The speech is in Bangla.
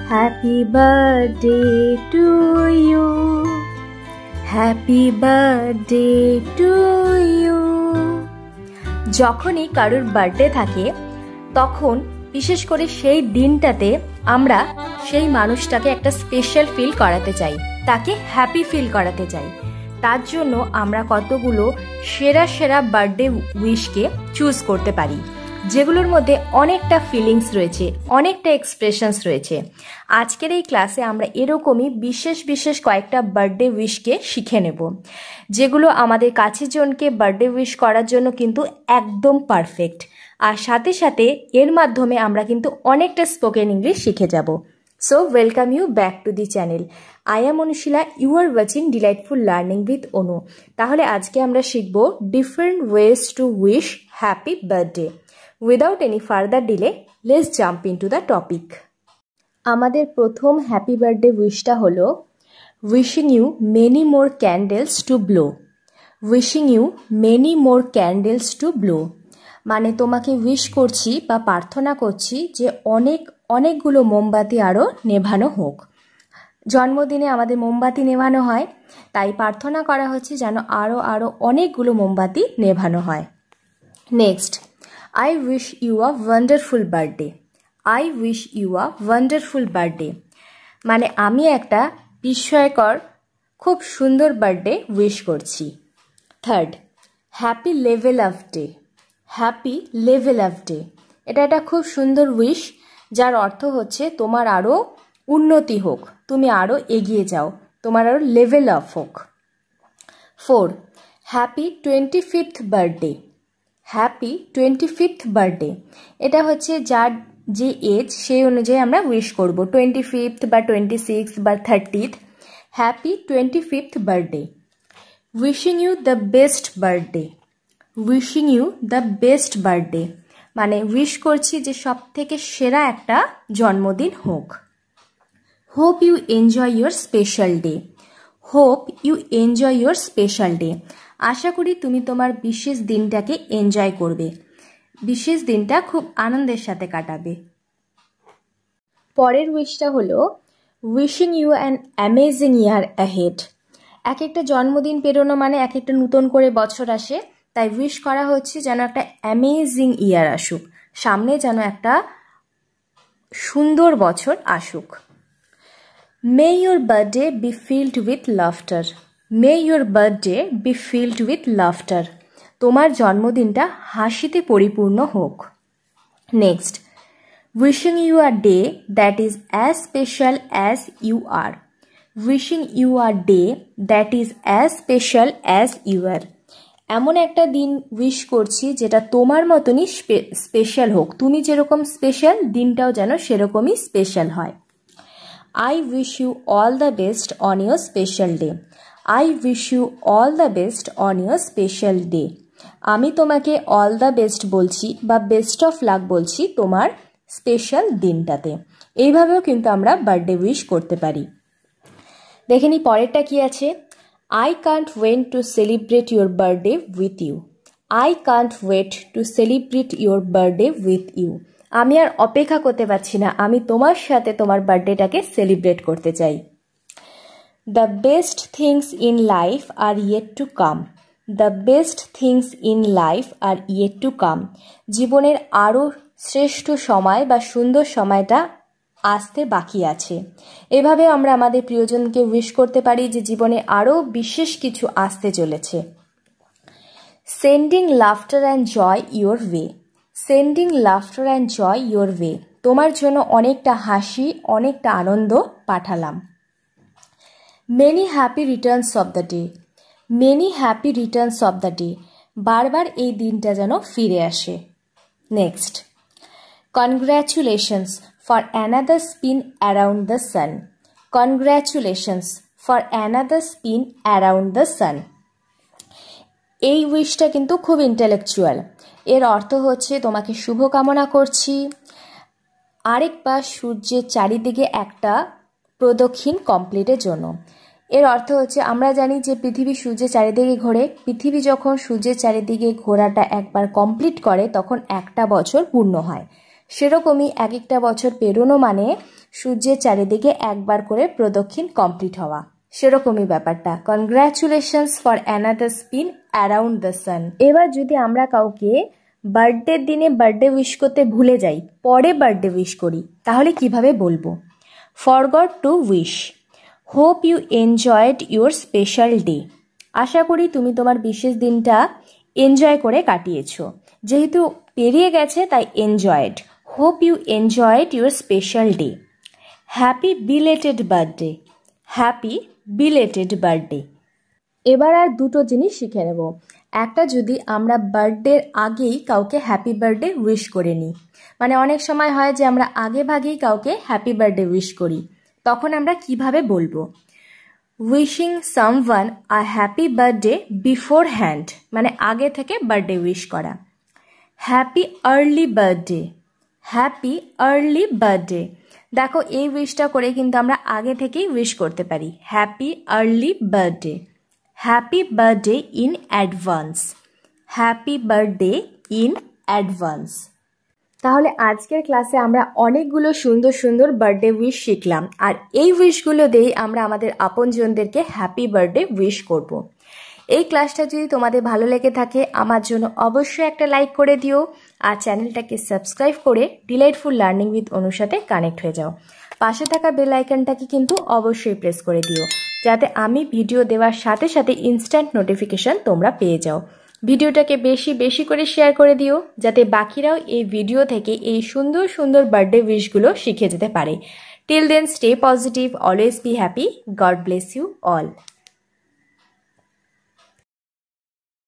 Happy birthday to you. Happy birthday to you. যখনই কারোর বার্থডে থাকে তখন বিশেষ করে সেই দিনটাতে আমরা সেই মানুষটাকে একটা স্পেশাল ফিল করাতে চাই, তাকে হ্যাপি ফিল করাতে চাই। তার জন্য আমরা কতগুলো সেরা সেরা বার্থডে উইশকে চুজ করতে পারি, যেগুলোর মধ্যে অনেকটা ফিলিংস রয়েছে, অনেকটা এক্সপ্রেশনস রয়েছে। আজকের এই ক্লাসে আমরা এরকমই বিশেষ বিশেষ কয়েকটা বার্থডে উইশকে শিখে নেব, যেগুলো আমাদের কাছের জনকে বার্থডে উইশ করার জন্য কিন্তু একদম পারফেক্ট। আর সাথে সাথে এর মাধ্যমে আমরা কিন্তু অনেকটা স্পোকেন ইংলিশ শিখে যাব। So welcome you back to the channel. I am Anushila, you are watching delightful learning with Anu. তাহলে আজকে আমরা শিখব different ways to wish happy birthday. Without any further delay, let's jump into the topic. আমাদের প্রথম হ্যাপি বার্থডে উইশটা হলো wishing you many more candles to blow. Wishing you many more candles to blow. মানে তোমাকে উইশ করছি বা প্রার্থনা করছি যে অনেকগুলো মোমবাতি আরও নেভানো হোক। জন্মদিনে আমাদের মোমবাতি নেভানো হয়, তাই প্রার্থনা করা হচ্ছে যেন আরও অনেকগুলো মোমবাতি নেভানো হয়। Next, I wish you a wonderful birthday. I wish you a wonderful birthday. মানে আমি একটা বিস্ময়কর খুব সুন্দর বার্থডে উইশ করছি। Third, happy level off day. Happy level off day, এটা একটা খুব সুন্দর উইশ, যার অর্থ হচ্ছে তোমার আরও উন্নতি হোক, তুমি আরও এগিয়ে যাও, তোমার আরও লেভেল অফ হোক। Four, happy 25th birthday. Happy 25th birthday, এটা হচ্ছে যার যে এজ সেই অনুযায়ী আমরা উইশ করব, 25th বা 26th বা 30th। Happy 25th birthday. Wishing you the best birthday. Wishing you the best birthday, মানে উইশ করছি যে সব থেকে সেরা একটা জন্মদিন হোক। Hope you enjoy your special day. Hope you enjoy your special day, আশা করি তুমি তোমার বিশেষ দিনটাকে এনজয় করবে, বিশেষ দিনটা খুব আনন্দের সাথে কাটাবে। পরের উইশটা হলো wishing you an amazing year ahead. এক একটা জন্মদিন পেরোনো মানে এক একটা নতুন করে বছর আসে, তাই উইশ করা হচ্ছে যেন একটা অ্যামেজিং ইয়ার আসুক, সামনে যেন একটা সুন্দর বছর আসুক। May your birthday be filled with laughter. May your birthday be filled with laughter, তোমার জন্মদিনটা হাসিতে পরিপূর্ণ হোক। Next, wishing you a day that is as special as you are. Wishing you a day that is as special as you are, এমন একটা দিন উইশ করছি যেটা তোমার মতনই স্পেশাল হোক, তুমি যেরকম স্পেশাল দিনটাও যেন সেরকমই স্পেশাল হয়। I wish you all the best on your special day. I wish you all the best on your special day. আমি তোমাকে অল দ্য বেস্ট বলছি বা বেস্ট অফ লাক বলছি তোমার স্পেশাল দিনটাতে। এইভাবেও কিন্তু আমরা বার্থডে উইশ করতে পারি। দেখে নি পরেরটা কি আছে। I can't wait to celebrate your birthday with you. I can't wait to celebrate your birthday with you. আমি আর অপেক্ষা করতে পারছি না, আমি তোমার সাথে তোমার বার্থডেটাকে সেলিব্রেট করতে চাই। The best things in life are yet to come. The best things in life are yet to come, জীবনের আরও শ্রেষ্ঠ সময় বা সুন্দর সময়টা আসতে বাকি আছে। এভাবে আমরা আমাদের প্রিয়জনকে উইশ করতে পারি যে জীবনে আরও বিশেষ কিছু আসতে চলেছে। Sending laughter and joy your way. Sending laughter and joy your way, তোমার জন্য অনেকটা হাসি অনেকটা আনন্দ পাঠালাম। Many happy returns of the day. Many happy returns of the day, বারবার এই দিনটা যেন ফিরে আসে। Next, congratulations for another spin around the sun. Congratulations for another spin around the sun, এই উইশটা কিন্তু খুব ইন্টেলেকচুয়াল। এর অর্থ হচ্ছে তোমাকে শুভকামনা করছি আরেকবার সূর্যের চারিদিকে একটা প্রদক্ষিণ কমপ্লিটের জন্য। এর অর্থ হচ্ছে আমরা জানি যে পৃথিবী সূর্যের চারিদিকে ঘোরে, পৃথিবী যখন সূর্যের চারিদিকে ঘোরাটা একবার কমপ্লিট করে তখন একটা বছর পূর্ণ হয়। সেরকমই এক একটা বছর পেরোনো মানে সূর্যের চারিদিকে একবার করে প্রদক্ষিণ কমপ্লিট হওয়া, সেরকমই ব্যাপারটা। Congratulations for another spin around the সান। এবার যদি আমরা কাউকে বার্থডের দিনে বার্থডে উইশ করতে ভুলে যাই, পরে বার্থডে উইশ করি, তাহলে কিভাবে বলবো? Forgot to wish. Hope you enjoyed your special day. আশা করি তুমি তোমার বিশেষ দিনটা এনজয় করে কাটিয়েছো। যেহেতু পেরিয়ে গেছে তাই enjoyed. Hope you enjoyed your special day. Happy belated birthday. Happy belated birthday. এবার আর দুটো জিনিস শিখে নেব। একটা, যদি আমরা বার্থডের আগেই কাউকে হ্যাপি বার্থডে উইশ করে নিই, মানে অনেক সময় হয় যে আমরা আগে ভাগেই কাউকে হ্যাপি বার্থডে উইশ করি, তখন আমরা কিভাবে বলবো? Wishing someone a happy birthday before hand, মানে আগে থেকে বার্থডে উইশ করা। Happy early birthday. Happy early birthday. দেখো, এই উইশটা করে কিন্তু আমরা আগে থেকেই উইশ করতে পারি। Happy early birthday. Happy birthday in advance. Happy birthday in advance. তাহলে আজকের ক্লাসে আমরা অনেকগুলো সুন্দর সুন্দর বার্থডে উইশ শিখলাম, আর এই উইশগুলো দিয়েই আমরা আমাদের আপনজনদেরকে হ্যাপি বার্থডে উইশ করব। এই ক্লাসটা যদি তোমাদের ভালো লেগে থাকে, আমার জন্য অবশ্যই একটা লাইক করে দিও, আর চ্যানেলটাকে সাবস্ক্রাইব করে ডিলাইটফুল লার্নিং উইথ অনুর সাথে কানেক্ট হয়ে যাও। পাশে থাকা বেল আইকনটাকে কিন্তু অবশ্যই প্রেস করে দিও, যাতে আমি ভিডিও দেওয়ার সাথে সাথে ইনস্ট্যান্ট নোটিফিকেশন তোমরা পেয়ে যাও। ভিডিওটাকে বেশি বেশি করে শেয়ার করে দিও, যাতে বাকিরাও এই ভিডিও থেকে এই সুন্দর সুন্দর বার্থডে উইশগুলো শিখে যেতে পারে। Till then, stay positive, always be happy. God bless you all.